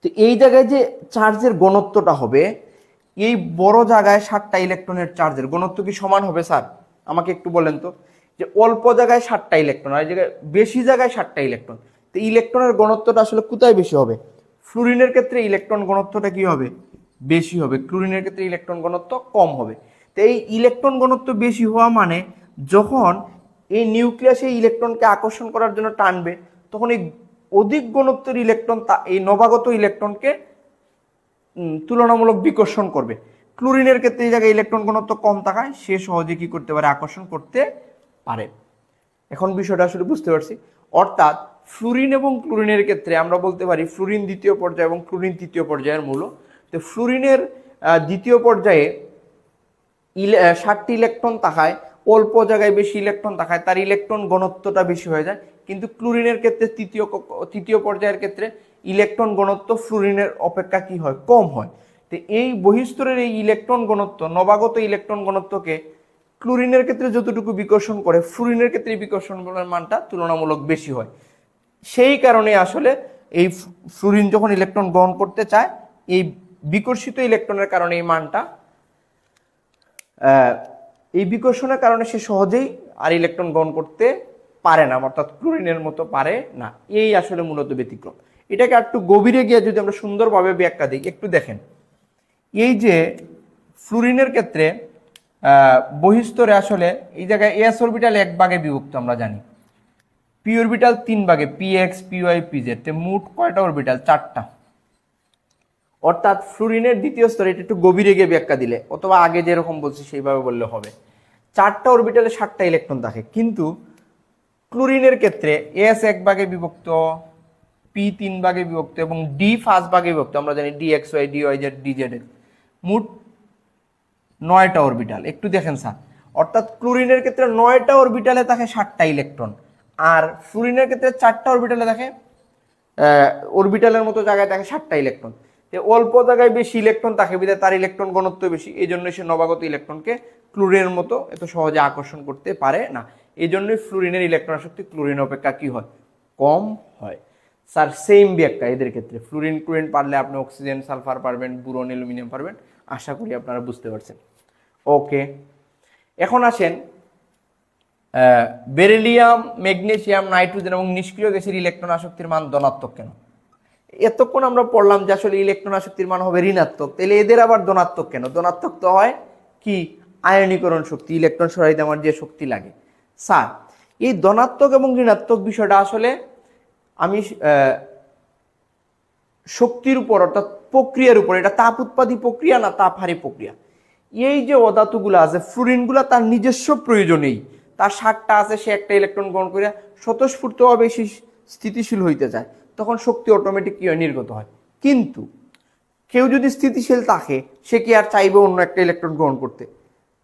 তো এই জায়গায় যে চার্জের ঘনত্বটা হবে, এই বড় জায়গায় 7টা ইলেকট্রনের চার্জের ঘনত্ব কি সমান হবে স্যার? আমাকে একটু বলেন তো, যে অল্প জায়গায় 7টা ইলেকট্রন আর এই জায়গায় বেশি জায়গায় 7টা ইলেকট্রন, তো ইলেকট্রনের ঘনত্বটা আসলে কোথায় বেশি হবে? ফ্লুরিনের ক্ষেত্রে ইলেকট্রন ঘনত্বটা কি হবে? বেশি হবে। ক্লোরিনের ক্ষেত্রে ইলেকট্রন ঘনত্ব কম হবে। তো এই ইলেকট্রন ঘনত্ব বেশি হওয়া মানে যখন এই নিউক্লিয়াসে ইলেকট্রনকে আকর্ষণ করার জন্য টানবে, তখন এই অধিক ঘনত্বের ইলেকট্রন এই নবাগত ইলেকট্রনকে তুলনামূলক বিকর্ষণ করবে। ক্লোরিনের ক্ষেত্রে এই জায়গায় ইলেকট্রন ঘনত্ব কম থাকায় সে সহজে কি করতে পারে? আকর্ষণ করতে পারে। এখন বিষয়টা আসলে বুঝতে পারছি। অর্থাৎ ফ্লুরিন এবং ক্লোরিনের ক্ষেত্রে আমরা বলতে পারি ফ্লুরিন দ্বিতীয় পর্যায়ে এবং ক্লোরিন তৃতীয় পর্যায়ের মূল। তো ফ্লুরিনের দ্বিতীয় পর্যায়ে 7টি ইলেকট্রন থাকায়, অল্প জায়গায় বেশি ইলেকট্রন থাকায় তার ইলেকট্রন ঘনত্বটা বেশি হয়ে যায়। কিন্তু ক্লোরিনের ক্ষেত্রে তৃতীয় পর্যায়ের ক্ষেত্রে ইলেকট্রন ঘনত্ব ফ্লুরিনের অপেক্ষা কি হয়? কম হয়। তো এই বহিস্তরের এই ইলেকট্রন ঘনত্ব, নবাগত ইলেকট্রন ঘনত্বকে ক্লোরিনের ক্ষেত্রে যতটুকু বিকর্ষণ করে, ফ্লুরিনের ক্ষেত্রে বিকর্ষণ মানটা তুলনামূলক বেশি হয়। সেই কারণে আসলে এই ফ্লুরিন যখন ইলেকট্রন গ্রহণ করতে চায়, এই বিকর্ষিত ইলেকট্রনের কারণে এই মানটা, এই বিকর্ষণের কারণে সে সহজেই আর ইলেকট্রন গ্রহণ করতে পারে না, অর্থাৎ ক্লোরিনের মতো পারে না। এই আসলে মূলত ব্যতিক্রম। এটাকে একটু গভীরে গিয়ে যদি আমরা সুন্দরভাবে ব্যাখ্যা দিই, একটু দেখেন, এই যে ফ্লুরিনের ক্ষেত্রে বহিস্তরে আসলে এই জায়গায় এস অরবিটাল 1 ভাগে বিভক্ত, আমরা জানি পি অরবিটাল 3 ভাগে, px, py, pz। মোট কয়টা অরবিটাল? 4টা। অর্থাৎ ফ্লুরিনের দ্বিতীয় স্তরে, এটা একটু গভীরে গিয়ে ব্যাখ্যা দিলে, অথবা আগে যেরকম বলছি সেইভাবে বললে হবে, 4টা অরবিটালে 7টা ইলেকট্রন থাকে। কিন্তু ক্লোরিনের ক্ষেত্রে এস 1 ভাগে বিভক্ত, পি 3 ভাগে বিভক্ত এবং ডি 5 ভাগে বিভক্ত। আমরা জানি dxy, dyz, dz, মোট 9টা অরবিটাল। একটু দেখেন স্যার, অর্থাৎ ক্লোরিনের ক্ষেত্রে 9টা অরবিটালে থাকে 7টা ইলেকট্রন, আর ফ্লুরিনের ক্ষেত্রে 4টা অরবিটালে থাকে, অরবিটালের মতো জায়গায় থাকে 7টা ইলেকট্রন। অল্প জায়গায় বেশি ইলেকট্রন থাকে বিধায় তার ইলেকট্রন ঘনত্ব বেশি, এই জন্য সে নবাগত ইলেকট্রনকে ক্লোরিনের মতো এত সহজে আকর্ষণ করতে পারে না। এই জন্যই ফ্লুরিনের ইলেকট্রন আসক্তি ক্লোরিন অপেক্ষা কি হয়, কম হয়। স্যার সেম ব্যাখ্যা এদের ক্ষেত্রে, ফ্লুরিন ক্লোরিন পারলে আপনি অক্সিজেন সালফার পারবেন, বোরন অ্যালুমিনিয়াম পারবেন। আশা করি আপনারা বুঝতে পারছেন। ওকে, এখন আসেন বেরিলিয়াম, ম্যাগনেসিয়াম, নাইট্রোজেন এবং নিষ্ক্রিয় গ্যাসের ইলেকট্রন আসক্তির মান ধনাত্মক কেন? এতক্ষণ আমরা পড়লাম যে আসলে ইলেকট্রন আসক্তির মান হবে ঋণাত্মক, তাহলে এদের আবার ধনাত্মক কেন? ধনাত্মক তো হয় কি আয়নীকরণ শক্তি, ইলেকট্রন সরাইতে আমার যে শক্তি লাগে। স্যার এই ধনাত্মক এবং ঋণাত্মক বিষয়টা আসলে আমি শক্তির উপর অর্থাৎ প্রক্রিয়ার উপর, এটা তাপ উৎপাদী প্রক্রিয়া না তাপহারী প্রক্রিয়া। এই যে অধাতুগুলো আছে ফ্লুরিনগুলো তার নিজস্ব প্রয়োজনেই, তার সারটা আছে, সে একটা ইলেকট্রন গ্রহণ করে স্বতঃস্ফূর্তভাবে স্থিতিশীল হইতে যায়, তখন শক্তি অটোমেটিক কি হয়, নির্গত হয়। কিন্তু কেউ যদি স্থিতিশীল থাকে, সে কি আর চাইবে অন্য একটা ইলেকট্রন গ্রহণ করতে?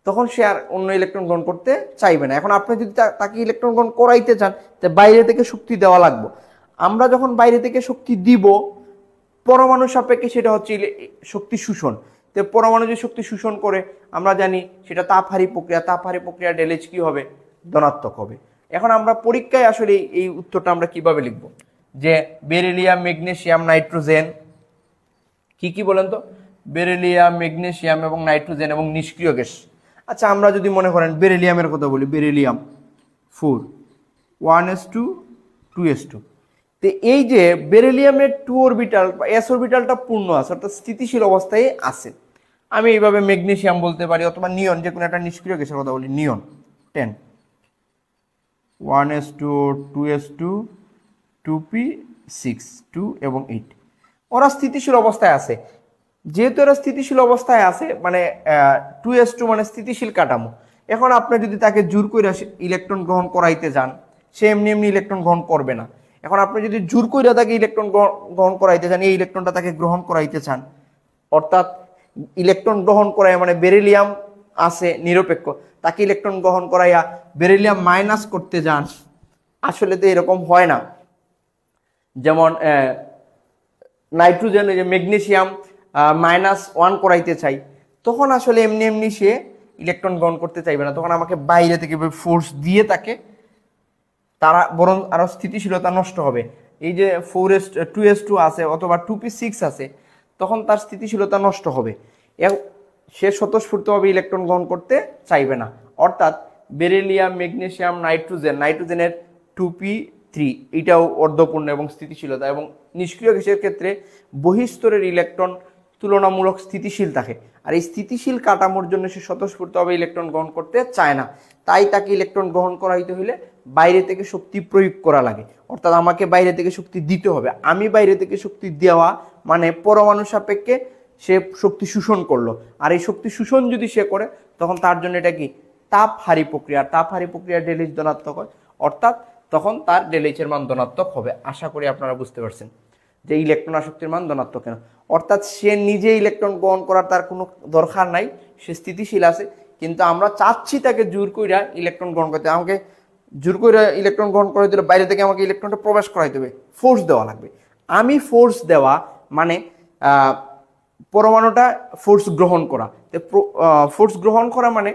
তখন সে আর অন্য ইলেকট্রন গ্রহণ করতে চাইবে না। এখন আপনি যদি তাকে ইলেকট্রন গ্রহণ করাইতে চান, তো বাইরে থেকে শক্তি দেওয়া লাগবে। আমরা যখন বাইরে থেকে শক্তি দিব, পরমাণু সাপেক্ষে সেটা হচ্ছে শক্তি শোষণ। তো পরমাণু যে শক্তি শোষণ করে আমরা জানি সেটা তাপহারী প্রক্রিয়া, তাপহারী প্রক্রিয়া ডেলেজ কি হবে, ধনাত্মক হবে। এখন আমরা পরীক্ষায় আসলে এই উত্তরটা আমরা কিভাবে লিখব, যে বেরিলিয়াম, ম্যাগনেসিয়াম, নাইট্রোজেন কি কি বলেন তো, বেরিলিয়াম, ম্যাগনেসিয়াম এবং নাইট্রোজেন এবং নিষ্ক্রিয় গ্যাস। আচ্ছা আমরা যদি মনে করেন বেরিলিয়ামের কথা বলি, বেরিলিয়াম 4 1s2 2s2। তো এই যে বেরিলিয়ামের 2 অরবিটাল বা s অরবিটালটা পূর্ণ আছে, অর্থাৎ স্থিতিশীল অবস্থায় আছে। আমি এইভাবে ম্যাগনেসিয়াম বলতে পারি, অথবা নিয়ন, যে কোনো একটা নিষ্ক্রিয় গ্যাসের কথা বলি, নিয়ন 10 1s2 2s2 2p6 2 এবং 8, ওরা স্থিতিশীল অবস্থায় আছে। যেহেতু এরা স্থিতিশীল অবস্থায় আছে, মানে 2s2 মানে স্থিতিশীল কাঠামো। এখন আপনি যদি তাকে জোর করে ইলেকট্রন গ্রহণ করাইতে যান, সে এমনি এমনি ইলেকট্রন গ্রহণ করবে না। এখন আপনি যদি জোর করে তাকে ইলেকট্রন গ্রহণ করাইতে চান, এই ইলেকট্রনটা তাকে গ্রহণ করাইতে চান, অর্থাৎ ইলেকট্রন গ্রহণ করাই মানে বেরিলিয়াম আছে নিরপেক্ষ, তাকে ইলেকট্রন গ্রহণ করাইয়া বেরিলিয়াম মাইনাস করতে যান, আসলে তো এরকম হয় না। যেমন নাইট্রোজেন, যে ম্যাগনেসিয়াম -1 করাইতে চাই, তখন আসলে এমনি এমনি সে ইলেকট্রন গ্রহণ করতে চাইবে না, তখন আমাকে বাইরে থেকে ফোর্স দিয়ে তাকে, তারা বরং আরো স্থিতিশীলতা নষ্ট হবে। এই যে 2s2 আছে অথবা 2p6 আছে, তখন তার স্থিতিশীলতা নষ্ট হবে, সে স্বতঃস্ফূর্তভাবে ইলেকট্রন গ্রহণ করতে চাইবে না। অর্থাৎ বেরিলিয়াম, ম্যাগনেসিয়াম, নাইট্রোজেনের 2p3 এটাও অর্ধপূর্ণ এবং স্থিতিশীলতা, এবং নিষ্ক্রিয় গ্যাসের ক্ষেত্রে বহিঃস্তরের ইলেকট্রন তুলনামূলক স্থিতিশীল থাকে, আর এই স্থিতিশীল কাঠামোর জন্য সে স্বতঃস্ফূর্তভাবে ইলেকট্রন গ্রহণ করতে চায় না। তাই তাকে ইলেকট্রন গ্রহণ করাইতে হলে বাইরে থেকে শক্তি প্রয়োগ করা লাগে, অর্থাৎ আমাকে বাইরে থেকে শক্তি দিতে হবে। আমি বাইরে থেকে শক্তি দেওয়া মানে পরমাণু সাপেক্ষে সে শক্তি শোষণ করলো, আর এই শক্তি শোষণ যদি সে করে, তখন তার জন্য এটা কি তাপহারী প্রক্রিয়া, তাপহারী প্রক্রিয়া ডেলিজ ধনাত্মক হয়, অর্থাৎ তখন তার ডেলিচের মান ধনাত্মক হবে। আশা করি আপনারা বুঝতে পারছেন যে ইলেকট্রন আসক্তির মান ধনাত্মক কেন। অর্থাৎ সে নিজে ইলেকট্রন গ্রহণ করার তার কোনো দরকার নাই, সে স্থিতিশীল আছে, কিন্তু আমরা চাচ্ছি তাকে জোর কইরা ইলেকট্রন গ্রহণ করতে। আমাকে জোর কইরা ইলেকট্রন গ্রহণ করাই দিলে বাইরে থেকে আমাকে ইলেকট্রনটা প্রবেশ করাইতে হবে, ফোর্স দেওয়া লাগবে। আমি ফোর্স দেওয়া মানে পরমাণুটা ফোর্স গ্রহণ করা, ফোর্স গ্রহণ করা মানে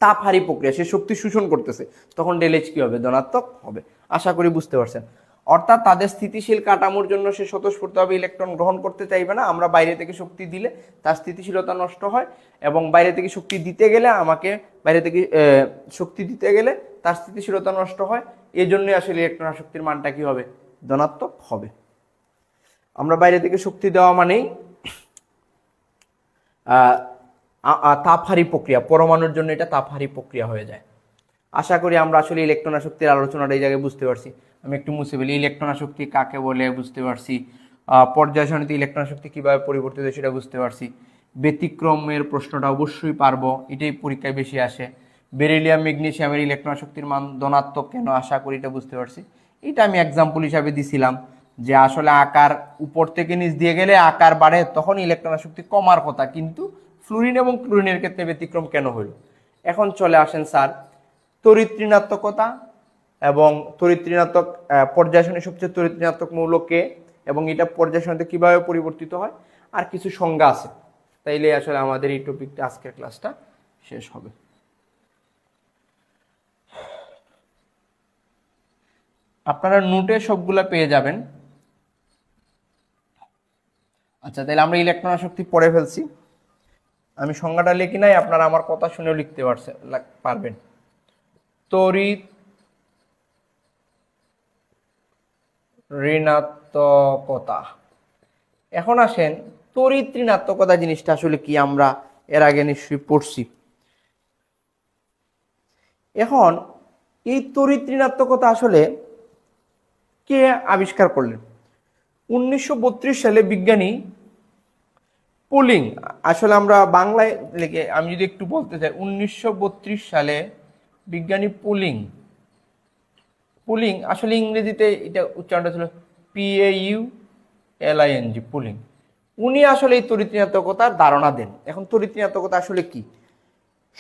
তাপহারী প্রক্রিয়া, সে শক্তি শোষণ করতেছে, তখন ডেলেজ কি হবে, ধনাত্মক হবে। আশা করি বুঝতে পারছেন। অর্থাৎ তাদের স্থিতিশীল কাঠামোর জন্য সে স্বতঃস্ফূর্তভাবে ইলেকট্রন গ্রহণ করতে চাইবে না, আমরা বাইরে থেকে শক্তি দিলে তার স্থিতিশীলতা নষ্ট হয়, এবং বাইরে থেকে শক্তি দিতে গেলে আমাকে বাইরে থেকে শক্তি দিতে গেলে তার স্থিতিশীলতা নষ্ট হয়। এই জন্যই আসলে ইলেকট্রন আসক্তির মানটা কি হবে, ধনাত্মক হবে। আমরা বাইরে থেকে শক্তি দেওয়া মানেই তাপহারী প্রক্রিয়া, পরমাণুর জন্য এটা তাপহারী প্রক্রিয়া হয়ে যায়। আশা করি আমরা আসলে ইলেকট্রন আসক্তির আলোচনাটা এই জায়গায় বুঝতে পারছি। আমি একটু মুছে বলি, ইলেকট্রন আসক্তি কাকে বলে বুঝতে পারছি, পর্যায় সারণীতে ইলেকট্রন আসক্তি কীভাবে পরিবর্তিত হয় সেটা বুঝতে পারছি। ব্যতিক্রমের প্রশ্নটা অবশ্যই পারবো, এটাই পরীক্ষায় বেশি আসে। বেরিলিয়াম, ম্যাগনেসিয়ামের ইলেকট্রন আসক্তির মান ধনাত্মক কেন, আশা করি এটা বুঝতে পারছি। এটা আমি এক্সাম্পল হিসাবে দিছিলাম যে আসলে আকার উপর থেকে নিচ দিয়ে গেলে আকার বাড়ে, তখন ইলেকট্রন আসক্তি কমার কথা, কিন্তু ফ্লুরিন এবং ক্লোরিনের ক্ষেত্রে ব্যতিক্রম কেন হইল। এখন চলে আসেন স্যার তড়িৎ ঋণাত্মকতা এবং তড়িৎ ঋণাত্মক পর্যায় সারণীর সবচেয়ে তড়িৎ ঋণাত্মক মৌল কে, এবং এটা পর্যায় সারণীতে কিভাবে পরিবর্তিত হয়, আর কিছু সংজ্ঞা আছে। তাইলে আসলে আমাদের এই টপিকটা আজকের ক্লাসটা শেষ হবে। আপনারা নোটে সবগুলা পেয়ে যাবেন। আচ্ছা, তাহলে আমরা ইলেকট্রন আসক্তি পড়ে ফেলছি। আমি সংজ্ঞাটা লিখি নাই, আপনারা আমার কথা শুনেও লিখতে পারবেন। তড়িৎ ঋণাত্মকতা। এখন আসেন, তড়িৎ ঋণাত্মকতা জিনিসটা আসলে কি, আমরা এর আগে নিশ্চয়ই পড়ছি। এখন এই তড়িৎ ঋণাত্মকতা আসলে কে আবিষ্কার করলেন? 1932 সালে বিজ্ঞানী পুলিং, আসলে আমরা বাংলায় লিখে আমি যদি একটু বলতে চাই, 1932 সালে বিজ্ঞানী পুলিং আসলে ইংরেজিতে এটা উচ্চারণটা ছিল PAULING, পুলিং। উনি আসলে এই তড়িৎ ঋণাত্মকতার ধারণা দেন। এখন তড়িৎ ঋণাত্মকতা আসলে কি?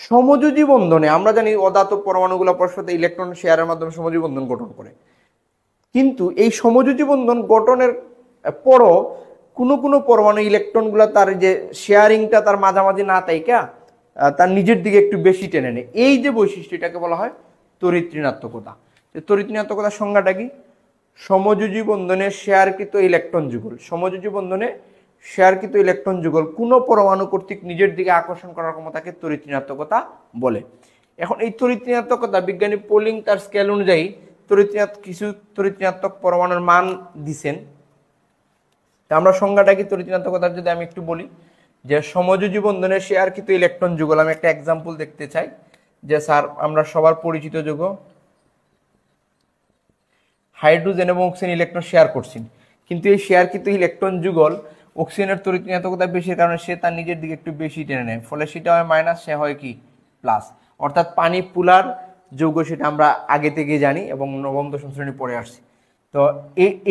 সমযোজী বন্ধনে আমরা জানি অধাতব পরমাণুগুলো পরস্পর ইলেকট্রন শেয়ারের মাধ্যমে সমযোজী বন্ধন গঠন করে, কিন্তু এই সমযোজী বন্ধন গঠনের পরও কোনো পরমাণু ইলেকট্রনগুলো তার যে শেয়ারিংটা তার মাঝামাঝি না তাইকা তার নিজের দিকে একটু বেশি টেনে নেয়। এই যে বৈশিষ্ট্য, এটাকে বলা হয় তড়িৎ ঋণাত্মকতা। তড়িৎ ঋণাত্মকতার সংজ্ঞাটা কি? সমযোজী বন্ধনে শেয়ারকৃত ইলেকট্রন যুগল, সমযোজী বন্ধনে শেয়ারকৃত ইলেকট্রন যুগল কোনো পরমাণু কর্তৃক নিজের দিকে আকর্ষণ করার ক্ষমতাকে তড়িৎ ঋণাত্মকতা বলে। এখন এই তড়িৎ ঋণাত্মকতা বিজ্ঞানী পোলিং তার স্কেল অনুযায়ী কিছু তড়িৎ ঋণাত্মক পরমাণুর মান দিছেন। আমরা সংজ্ঞাটা কি তড়িৎ ঋণাত্মকতার যদি আমি একটু বলি, যে সমযোজী বন্ধনের শেয়ারকৃত ইলেকট্রন যুগল, আমি একটা এক্সাম্পল দেখতে চাই। যে স্যার আমরা সবার পরিচিত যৌগ হাইড্রোজেন এবং অক্সিজেন ইলেকট্রন শেয়ার করছেন, কিন্তু এই শেয়ারকৃত ইলেকট্রন যুগল অক্সিজেনের তড়িৎ ঋণাত্মকতা বেশির কারণে সে তার নিজের দিকে একটু বেশি টেনে নেয়, ফলে সেটা হয় মাইনাস, সে হয় কি প্লাস। অর্থাৎ পানি পুলার যৌগ, সেটা আমরা আগে থেকে জানি এবং নবম দশম শ্রেণী পড়ে আসছি। তো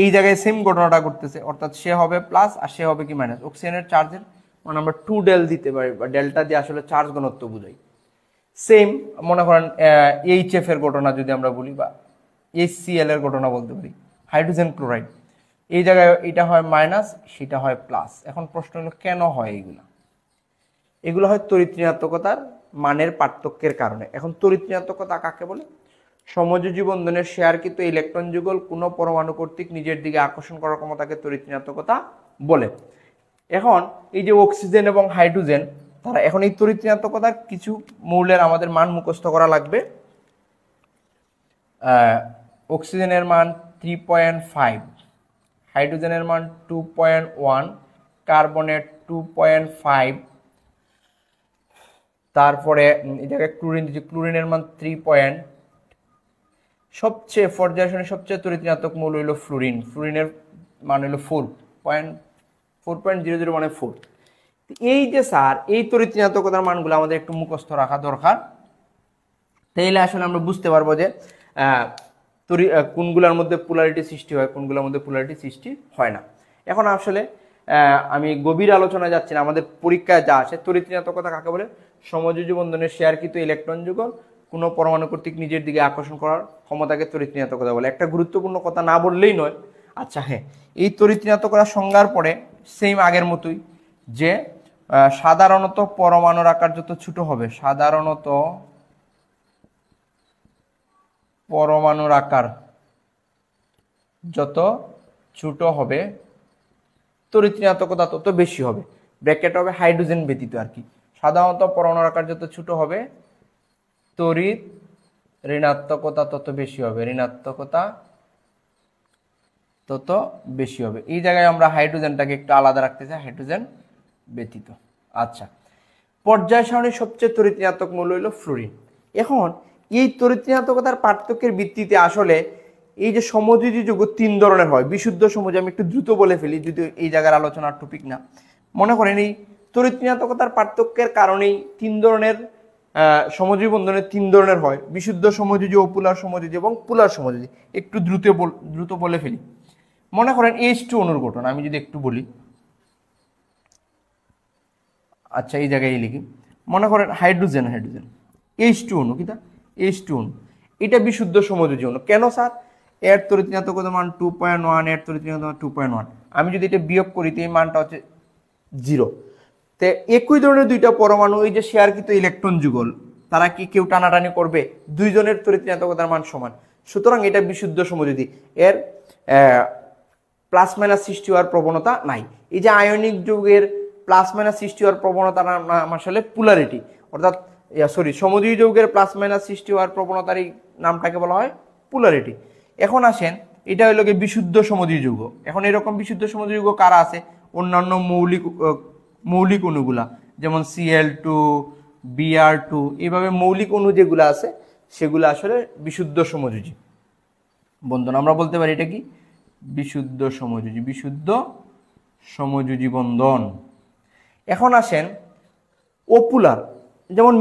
এই জায়গায় সেম ঘটনাটা ঘটতেছে, অর্থাৎ সে হবে প্লাস আর সে হবে কি মাইনাস। অক্সিজেনের চার্জের মানে আমরা 2 ডেল দিতে পারি, বা ডেল্টা দিয়ে আসলে চার্জ ঘনত্ব বুঝাই। সেম মনে করেন HF এর ঘটনা যদি আমরা বলি, বা HCl এর ঘটনা বলতে পারি, হাইড্রোজেন ক্লোরাইড, এই জায়গায় এটা হয় মাইনাস, সেটা হয় প্লাস। এখন প্রশ্ন হলো কেন হয় এগুলো হয় তড়িৎ ঋণাত্মকতার মানের পার্থক্যের কারণে। এখন তড়িৎ ঋণাত্মকতা কাকে বলে? সমযোজী বন্ধনের শেয়ারকৃত ইলেকট্রন যুগল কোনো পরমাণু কর্তৃক নিজের দিকে আকর্ষণ করার ক্ষমতাকে তড়িৎ ঋণাত্মকতা বলে। এখন এই যে অক্সিজেন এবং হাইড্রোজেন, তারা এখন এই তড়িৎ ঋণাত্মকতার কিছু মৌলের আমাদের মান মুখস্থ করা লাগবে। অক্সিজেনের মান 3.5, হাইড্রোজেনের মান 2.1, কার্বনের 2.5, তারপরে এই জায়গায় ক্লোরিনের মান 3. সবচেয়ে পর্যায়ক্রমে সবচেয়ে তড়িৎ ঋণাত্মক মৌল হইল ফ্লুরিনের মান হইল 4.00 মানে 4। এই যে স্যার এই তড়িৎ ঋণাত্মকতার মানগুলো আমাদের একটু মুখস্থ রাখা দরকার, তাইলে আসলে আমরা বুঝতে পারবো যে কোনগুলোর মধ্যে পোলারিটি সৃষ্টি হয়, কোনগুলোর মধ্যে পোলারিটি সৃষ্টি হয় না। এখন আসলে আমি গভীর আলোচনা যাচ্ছি না, আমাদের পরীক্ষায় যা আসে তড়িৎ ঋণাত্মকতা কাকে বলে? সমযোজী বন্ধনের শেয়ারকৃত ইলেকট্রন যুগল কোনো পরমাণু কর্তৃক নিজের দিকে আকর্ষণ করার ক্ষমতাকে তড়িৎ ঋণাত্মকতা বলে। একটা গুরুত্বপূর্ণ কথা না বললেই নয়। আচ্ছা হ্যাঁ, এই তড়িৎ ঋণাত্মকতার সংজ্ঞার পরে সেম আগের মতোই, যে সাধারণত পরমাণুর আকার যত ছোট হবে, সাধারণত পরমাণুর আকার যত ছোট হবে তড়িৎ ঋণাত্মকতা তত বেশি হবে। ব্র্যাকেট হবে হাইড্রোজেন ব্যতীত আর কি। সাধারণত পরমাণুর আকার যত ছোট হবে তড়িৎ ঋণাত্মকতা তত বেশি হবে, ঋণাত্মকতা তত বেশি হবে। এই জায়গায় আমরা হাইড্রোজেনটাকে একটু আলাদা রাখতে চাই, হাইড্রোজেন ব্যতীত। আচ্ছা, পর্যায় সারণীর সবচেয়ে তড়িৎ ঋণাত্মক মৌল হইল ফ্লুরিন। এখন এই তড়িৎ ঋণাত্মকতার পার্থক্যের ভিত্তিতে আসলে এই যে সমযোজী যৌগ 3 ধরনের হয়। বিশুদ্ধ সমযোজী, আমি একটু দ্রুত বলে ফেলি যদি এই জায়গার আলোচনার টপিক না। মনে করেন এই তড়িৎ ঋণাত্মকতার পার্থক্যের কারণেই 3 ধরনের সমযোজী বন্ধনের 3 ধরনের হয়: বিশুদ্ধ সমযোজী, অপুলার সমযোজী এবং পুলার সমযোজী। একটু দ্রুত বলে ফেলি। মনে করেন H2 অণুর গঠন আমি যদি একটু বলি। আচ্ছা, এই জায়গায় লিখি। মনে করেন হাইড্রোজেন H2 অণু, কিটা H2 অণু, এটা বিশুদ্ধ সমযোজী অণু। কেন স্যার? এর তড়িৎ ঋণাত্মকতার মান 2.1, এর তড়িৎ ঋণাত্মকতা 2.1। আমি যদি এটা বিয়োগ করি তো এই মানটা হচ্ছে 0। তো তে একই ধরনের দুইটা পরমাণু এই যে শেয়ারকৃত ইলেকট্রন যুগল, তারা কি কেউ টানাটানি করবে? দুইজনের তড়িৎ ঋণাত্মকতার মান সমান, সুতরাং এটা বিশুদ্ধ সমযোজী। এর প্লাস মাইনাস সৃষ্টি হওয়ার প্রবণতা নাই। এই যে আয়নিক যৌগের প্লাস মাইনাস সৃষ্টি হওয়ার প্রবণতার নাম আসলে পোলারিটি, অর্থাৎ সমযোজী যৌগের প্লাস মাইনাস সৃষ্টি হওয়ার প্রবণতার এই নামটাকে বলা হয় পোলারিটি। এখন আসেন, এটা হলো গিয়ে বিশুদ্ধ সমযোজী যৌগ। এখন এরকম বিশুদ্ধ সমযোজী যৌগ কারা আছে? অন্যান্য মৌলিক অণুগুলা, যেমন Cl2, Br2, এইভাবে মৌলিক অণু যেগুলো আছে সেগুলো আসলে বিশুদ্ধ সমযোজী বন্ধন। আমরা বলতে পারি এটা কি বিশুদ্ধ সমযোজী বন্ধন। এখন আসেন অপুলার, যেমন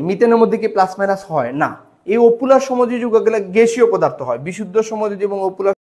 মিথেনের মধ্যে কি প্লাস মাইনাস হয় না? এই অপুলার সমযোজী যৌগগুলো গ্যাসীয় পদার্থ হয়। বিশুদ্ধ সমযোজী এবং অপুলার